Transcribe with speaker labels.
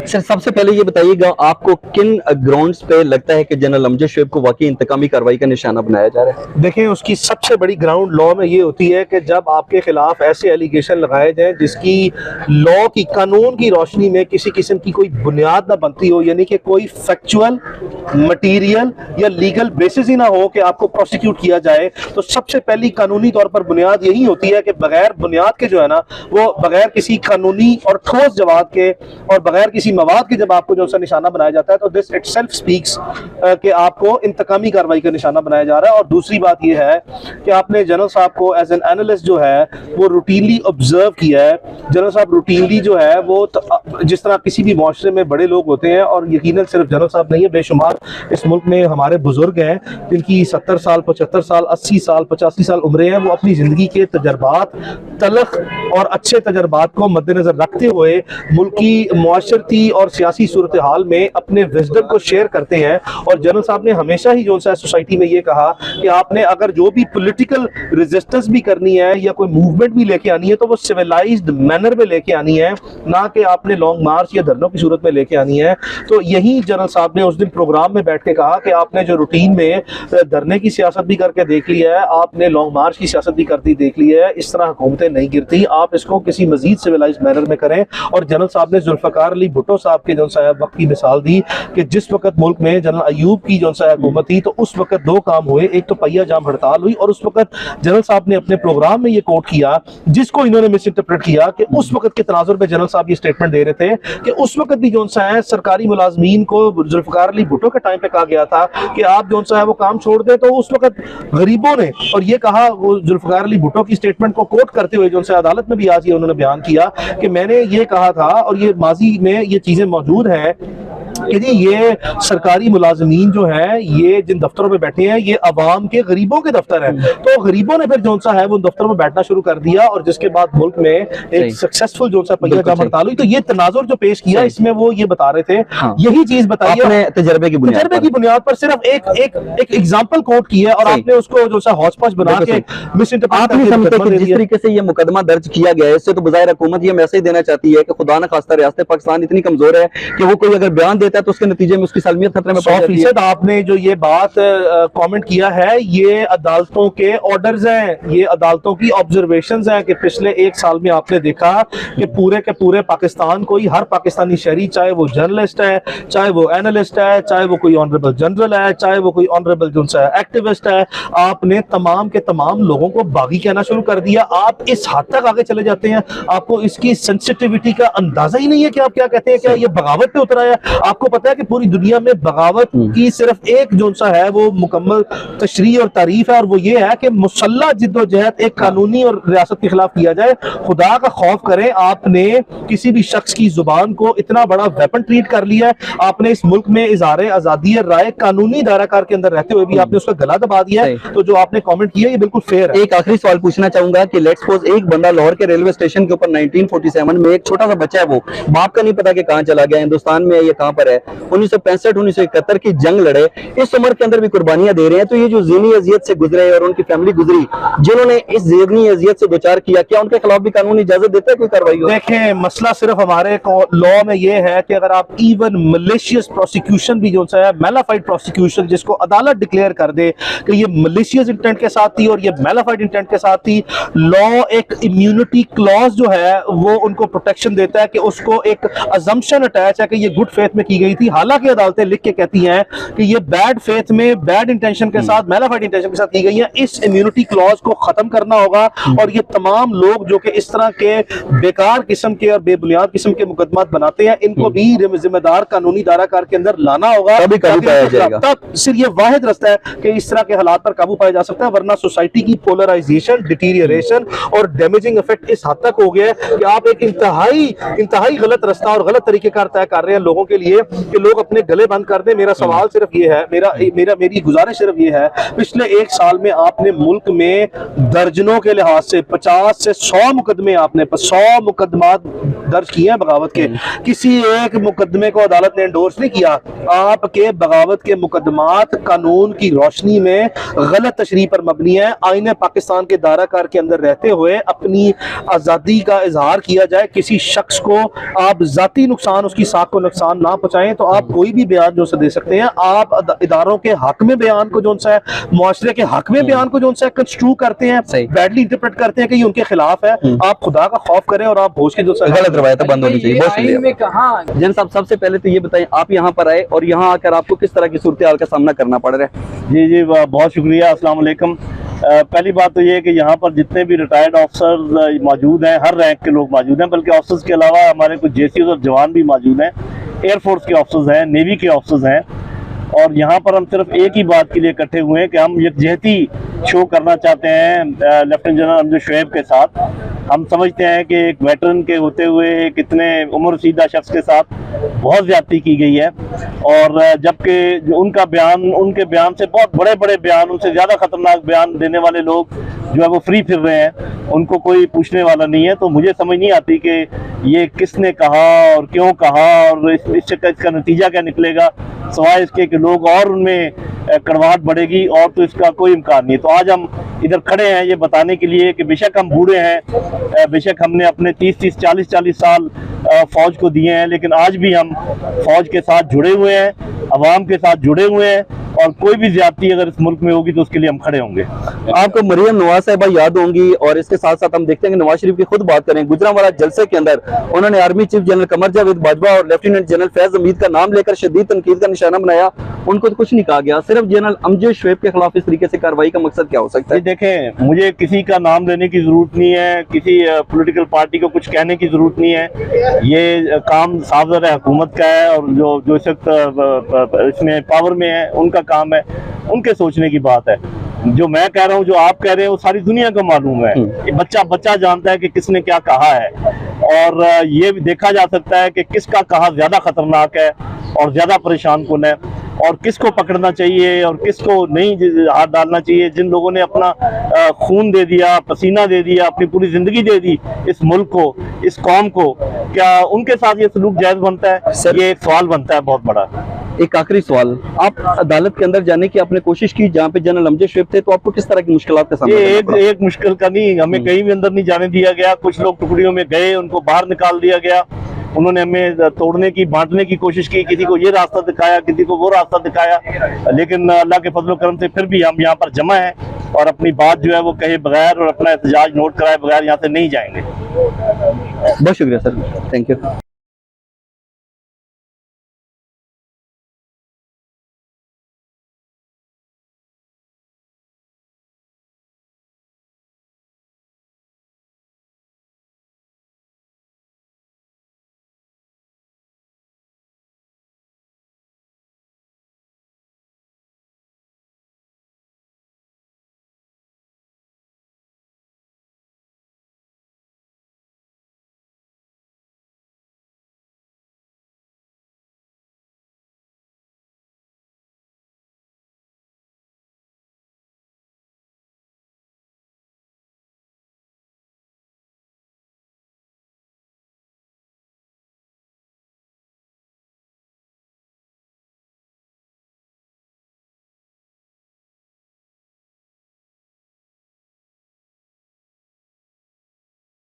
Speaker 1: Sir सबसे पहले ये बताइएगा, आपको किन ग्राउंड्स पे लगता है कि जनरल अमजद शोएब को वाकई इंतकामी कार्रवाई का निशाना बनाया जा रहा है?
Speaker 2: देखें, उसकी सबसे बड़ी ग्राउंड लॉ में ये होती है कि जब आपके खिलाफ ऐसे एलिगेशन लगाए जाएं जिसकी लॉ की, कानून की रोशनी में किसी किस्म की कोई बुनियाद ना बनती हो, यानी कि कोई फैक्चुअल, मटीरियल या लीगल बेसिस ही ना हो कि आपको प्रोसिक्यूट किया जाए, तो सबसे पहली कानूनी तौर पर बुनियाद यही होती है कि बगैर बुनियाद के जो है ना, वो बगैर किसी कानूनी और ठोस जवाब के और बगैर किसी मवाद के जब आपको जो सा निशाना बनाया जाता है, तो दिस इटसेल्फ स्पीक्स कि आपको इंतकामी कार्रवाई का निशाना बनाया जा रहा है। और दूसरी बात यह है कि आपने जनरल साहब को एज एन एनालिस्ट जो है वो रूटीनली ऑब्जर्व किया है। जनरल साहब रूटीनली जो है वो जिस तरह किसी भी माशरे में बड़े लोग होते हैं, और यकीनन सिर्फ जनरल साहब नहीं है, बेशुमार इस मुल्क में हमारे बुजुर्ग हैं जिनकी 70 साल, 75 साल, 80 साल, 85 साल उम्रें हैं, वो अपनी जिंदगी के तजर्बात, तलख और अच्छे तजर्बात को मद्देनजर रखते हुए मुल्क की मुआशरती और सियासी सूरत हाल में अपने विजडम को शेयर करते हैं। और जनरल साहब ने हमेशा ही जो सा सोसाइटी में ये कहा कि आपने अगर जो भी पॉलिटिकल रेजिस्टेंस भी करनी है या कोई मूवमेंट भी लेके आनी है, तो वो सिविलाइज्ड मैनर में लेके आनी है, ना कि आपने लॉन्ग मार्च या धरनों की सूरत में लेके आनी है। तो यही जनरल साहब ने उस दिन प्रोग्राम में बैठ के कहा कि आपने जो रूटीन में धरने की सियासत भी करके देख लिया है, आपने लॉन्ग मार्च की सियासत भी करती देख ली है, इस तरह हुकूमतें नहीं गिरती, आप इसको किसी मजीद सिविलाइज्ड मैनर में करें। और जनरल साहब ने जुल्फकार अली भुट्टो साहब के जो सा वक्त की मिसाल दी कि जिस वक्त मुल्क में जनरल अयूब की जो सा हुकूमत थी, तो उस वक्त दो काम हुए, एक तो पहिया जाम हड़ताल हुई, और उस वक्त जनरल साहब ने अपने प्रोग्राम में ये कोट किया, जिसको इन्होंने मिस इंटरप्रेट किया कि उस वक्त के तनाजुर में जनरल साहब ये स्टेटमेंट दे रहे थे कि उस वक्त भी जो सा है सरकारी मुलाजमीन को जुल्फकार अली भुट्टो के टाइम पे कहा गया था कि आप जो सा है वो काम छोड़ दे, तो उस वक्त गरीबों ने, और ये कहा वो जुल्फकार अली भुट्टो की स्टेटमेंट को कोट करते हुए जो सा अदालत में भी आज ये उन्होंने बयान किया कि मैंने ये कहा था, और ये माजी में ये चीजें मौजूद हैं कि जी ये सरकारी मुलाजमीन जो है ये जिन दफ्तरों में बैठे हैं ये अवाम के, गरीबों के दफ्तर है, तो गरीबों ने फिर जो सा है वो दफ्तरों में बैठना शुरू कर दिया, और जिसके बाद मुल्क में एक सक्सेसफुल जो सा पहिया जाम हड़ताल हुई। तो ये तनाजुर जो पेश किया इसमें वो ये बता रहे थे, यही चीज बताइए
Speaker 1: तजर्बे की
Speaker 2: बुनियाद पर सिर्फ एक एग्जाम्पल कोट की है, और आपने उसको जो सा हौच पौच बना के मिस इंटरप्रेट।
Speaker 1: जिस तरीके से ये मुकदमा दर्ज किया गया है, इससे तो बज़ाहिर हुकूमत ये मैसेज देना चाहती है कि खुदा न खास्ता रियासत पाकिस्तान इतनी कमजोर है कि वो कोई अगर बयान देता है तो उसके नतीजे में उसकी सलमियत खतरे में पड़ जाती है।
Speaker 2: आपने जो ये बात कमेंट किया है, ये अदालतों के ऑर्डर्स हैं, ये अदालतों की ऑब्जर्वेशंस हैं कि पिछले एक साल में आपने देखा कि पूरे के पूरे पाकिस्तान को ही, हर पाकिस्तानी शहरी, चाहे वो जर्नलिस्ट है, चाहे वो एनालिस्ट है, चाहे वो कोई ऑनरेबल जनरल है, चाहे वो कोई ऑनरेबल जो सा एक्टिविस्ट है, आपने तमाम के तमाम लोगों को बागी कहना शुरू कर दिया। आप इस हद तक आगे चले जाते हैं, आपको इसकी सेंसिटिविटी का अंदाजा ही नहीं है कि आप क्या कहते हैं, क्या ये बगावत पे उतरा है। आपको पता है कि पूरी दुनिया में बगावत की सिर्फ एक जो सा है वो मुकम्मल तशरीह और तारीफ है, और वो ये है कि मुसल्लह जिद्दोजहद एक कानूनी और रियासत के खिलाफ किया जाए। खुदा का खौफ करें, आपने किसी भी शख्स की जुबान को इतना बड़ा वेपन ट्रीट कर लिया है। आपने इस मुल्क में इज़हार आजादी राय कानूनी दायराकार के अंदर रहते हुए भी आपने उसका गला दबा दिया है। तो जो आपने कमेंट किया ये बिल्कुल फेयर है।
Speaker 1: एक आखिरी सवाल पूछना चाहूंगा कि लेट्स सपोज एक बंदा लाहौर के रेलवे स्टेशन के ऊपर 1947 में, एक छोटा सा बच्चा है, वो बाप का नहीं पता कि कहां चला गया, हिंदुस्तान में है ये कहां पर है, 1965-1971 की जंग लड़े, इस उम्र के अंदर भी कुर्बानियां दे रहे हैं। तो ये जो ज़हनी अजियत से गुजरे और उनकी फैमिली गुजरी, जिन्होंने इस ज़हनी अजियत से दो चार किया, क्या उनके खिलाफ भी कानूनी इजाजत देता है कोई कार्रवाई हो?
Speaker 2: देखें, मसला सिर्फ हमारे लॉ में ये है कि अगर आप इवन मलेशियस प्रोसिक्यूशन भी जो है, मैलाफाइड प्रोसिक्यूशन, जिसको अदालत डिक्लेयर कर दे कि ये मलेशियस इंटेंट के साथ थी और ये मैलाफाइड इंटेंट के साथ थी, लॉ एक इम्यूनिटी क्लॉज जो है वो उनको प्रोटेक्शन देता है कि उसको एक अजम्पशन अटैच है कि ये गुड फेथ में की गई थी। हालांकि अदालतें लिख के कहती हैं कि ये बैड फेथ में, बैड इंटेंशन के साथ, मैलाफाइड इंटेंशन के साथ की गई है। इस इम्यूनिटी क्लॉज को खत्म करना होगा, और ये तमाम लोग जो कि इस तरह के बेकार किस्म के और बेबुनियाद किस्म के मुकदमात बनाते हैं, इनको भी जिम्मेदार कानूनी दायराकार के अंदर लाना होगा। तब सिर्फ ये वाहिद रास्ता है कि इस तरह के हालात पर काबू पाया जा सकता है, वरना सोसाइटी की पोलराइजेशन, डिटीरियरेशन और डैमेजिंग इफेक्ट इस हद तक हो गया है कि आप एक इंतहाई गलत रास्ता और गलत तरीके का तय कर रहे हैं लोगों के लिए कि लोग अपने गले बंद कर दें। मेरा सवाल सिर्फ ये है, मेरी गुजारिश सिर्फ ये है, पिछले एक साल में आपने मुल्क में दर्जनों के लिहाज से 50 से 100 मुकदमे, आपने 100 मुकदमात दर्ज किए हैं बगावत के। किसी एक मुकदमे को अदालत ने एंडोर्स नहीं किया। आपके बगावत के मुकदमात कानून की रोशनी में गलत तशरीह पर मबनी है। आईने पाकिस्तान के दायरा-कार के अंदर रहते हुए अपनी आज़ादी का इजहार किया जाए, किसी शख्स को आप जाती नुकसान, उसकी साख को नुकसान ना पहुंचाएं, तो आप कोई भी बयान जो सा दे सकते हैं। आप इदारों के हक में बयान को जो सा है, मुआशरे के हक में बयान को जो सा है कंस्ट्रू करते हैं, बैडली इंटरप्रेट करते हैं कि ये उनके खिलाफ है। आप खुदा का खौफ करें और आप होश के जो सा
Speaker 1: गलत रवायत बंद होनी चाहिए। बहुत शुक्रिया जैन साहब। सबसे पहले तो ये बताएं, आप यहाँ पर आए और यहाँ आकर आपको किस तरह की सूरत हाल का सामना करना पड़ रहा है?
Speaker 3: जी बहुत शुक्रिया। अस्सलाम वालेकुम। पहली बात तो ये है कि यहाँ पर जितने भी रिटायर्ड ऑफिसर मौजूद हैं, हर रैंक के लोग मौजूद हैं, बल्कि ऑफिसर्स के अलावा हमारे कुछ जेसी और जवान भी मौजूद हैं, एयरफोर्स के ऑफिसर्स हैं, नेवी के ऑफिसर्स हैं। और यहाँ पर हम सिर्फ एक ही बात के लिए इकट्ठे हुए हैं कि हम यकजहती शो करना चाहते हैं लेफ्टिनेंट जनरल अमजद शोएब के साथ। हम समझते हैं कि एक वेटरन के होते हुए एक इतने उम्र रसीदा शख्स के साथ बहुत ज्यादती की गई है, और जबकि उनके बयान से बहुत बड़े बड़े बयान, उनसे ज़्यादा खतरनाक बयान देने वाले लोग जो है वो फ्री फिर रहे हैं, उनको कोई पूछने वाला नहीं है। तो मुझे समझ नहीं आती कि ये किसने कहा और क्यों कहा और इसका नतीजा क्या निकलेगा, सवाए इसके कि लोग और उनमें कड़वाहट बढ़ेगी, और तो इसका कोई इम्कान नहीं। तो आज हम इधर खड़े हैं ये बताने के लिए कि बेशक हम बूढ़े हैं, बेशक हमने अपने 30-30, 40-40 साल फौज को दिए हैं, लेकिन आज भी हम फौज के साथ जुड़े हुए हैं, अवाम के साथ जुड़े हुए हैं, और कोई भी ज्यादती अगर इस मुल्क में होगी तो उसके लिए हम खड़े होंगे।
Speaker 1: आपको मरियम नवाज साहिबा याद होंगी, और इसके साथ साथ हम देखते हैं कि नवाज शरीफ की खुद बात करें। गुजरांवाला जलसे के अंदर उन्होंने army chief general Qamar Javed Bajwa और लेफ्टिनेंट जनरल फैज हमीद का नाम लेकर शदीद तनकीद का निशाना बनाया। उनको तो कुछ नहीं कहा गया, सिर्फ जनरल अमजद शोएब के खिलाफ इस तरीके से कार्रवाई का मकसद क्या हो सकता है?
Speaker 3: देखें, मुझे किसी का नाम लेने की जरूरत नहीं है, किसी पॉलिटिकल पार्टी को कुछ कहने की जरूरत नहीं है। ये काम साफ हुकूमत का है, और जो इस वक्त इसमें पावर में है उनका काम है, उनके सोचने की बात है। जो मैं कह रहा हूँ, जो आप कह रहे हैं, वो सारी दुनिया को मालूम है। बच्चा जानता है कि किसने क्या कहा है, और ये भी देखा जा सकता है कि किसका कहा ज्यादा खतरनाक है और ज्यादा परेशान कुन है, और किसको पकड़ना चाहिए और किसको नहीं हाथ डालना चाहिए। जिन लोगों ने अपना खून दे दिया, पसीना दे दिया, अपनी पूरी जिंदगी दे दी इस मुल्क को, इस कौम को, क्या उनके साथ ये सलूक जायज बनता है? ये एक सवाल बनता है बहुत बड़ा।
Speaker 1: एक आखिरी सवाल, आप अदालत के अंदर जाने की आपने कोशिश की जहाँ पे जनरल अमजद शोएब थे, तो आपको किस तरह की मुश्किलात का सामना करना पड़ा?
Speaker 3: एक मुश्किल का नहीं, हमें कहीं भी अंदर नहीं जाने दिया गया। कुछ लोग टुकड़ियों में गए, उनको बाहर निकाल दिया गया। उन्होंने हमें तोड़ने की, बांटने की कोशिश की, किसी को ये रास्ता दिखाया, किसी को वो रास्ता दिखाया, लेकिन अल्लाह के फजल करम से फिर भी हम यहाँ पर जमा हैं और अपनी बात जो है वो कहे बगैर और अपना एहतजाज नोट कराए बगैर यहाँ से नहीं जाएंगे।
Speaker 1: बहुत शुक्रिया सर, थैंक यू।